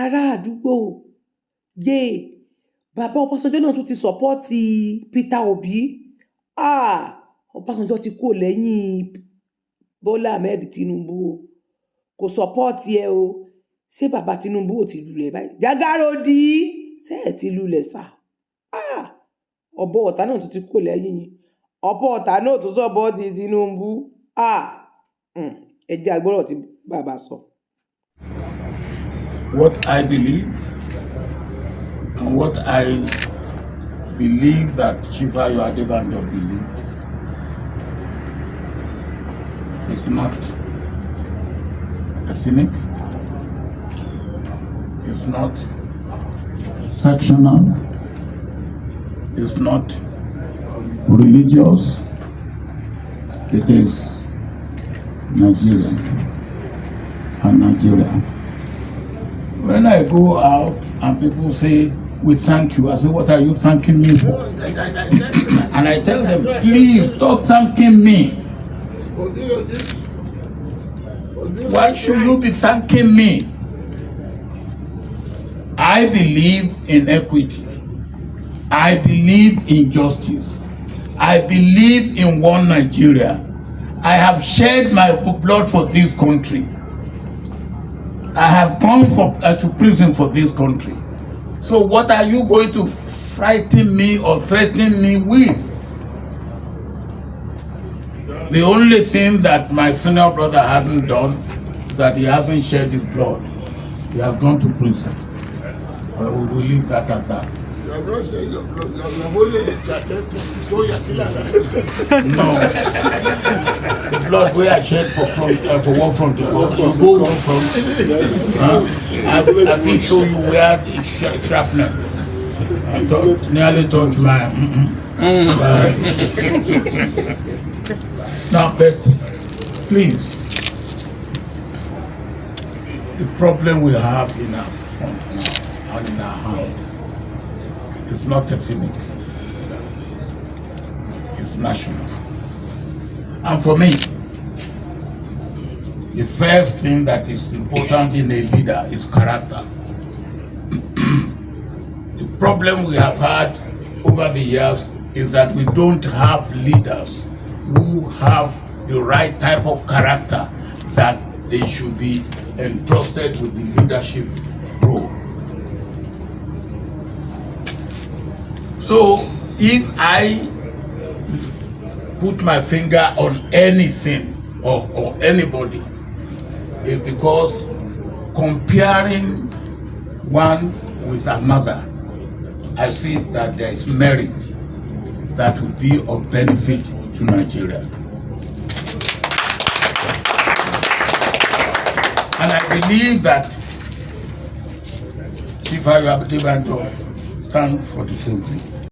ará àdúgbò yé bàbá Ọbásanjọ́ náà tún ti sọ́pọ́ọ̀tì Peter Obi. Ọbásanjọ́ ti kúrò lẹ́yìn Bọ́lá Ahmed Tinubu o, kò sọ́pọ́ọ̀tì ẹ o. Ṣé bàbá Tinubu ò ti lulẹ̀ báyìí? Jagarodi ṣé ẹ̀ ti lulẹ̀ sà? Ọ̀bọ ọ̀tá náà tún ti kúrò lẹ́yìn yín. Ọ̀bọ ọ̀tá náà tún sọ́pọ́ọ̀tì Tinubu. Ẹ jẹ́ agbọ́rọ̀ tí bàbá sọ. What I believe and what I believe that Chief Ayo Adebanjo believed is not ethnic, it's not sectional, it's not religious, it is Nigerian and Nigeria. When I go out and people say, we thank you, I say, what are you thanking me for? And I tell them, please stop thanking me. Why should you be thanking me? I believe in equity. I believe in justice. I believe in one Nigeria. I have shed my blood for this country. I have gone to prison for this country. So what are you going to frighten me or threaten me with? The only thing that my senior brother hadn't done is that he hasn't shed his blood. He has gone to prison. But we will leave that at that. No. The blood we are shed for work from the work. You go work from. I will show you where the shrapnel. I nearly touched my. Now, but please, the problem we have in our front now and in our hand is not ethnic, it's national. And for me, the first thing that is important in a leader is character. The problem we have had over the years is that we don't have leaders who have the right type of character that they should be entrusted with the leadership role. So if I put my finger on anything or anybody, it's because comparing one with another, I see that there is merit that would be of benefit to Nigeria. And I believe that Chief Ayo Adebanjo stands for the same thing.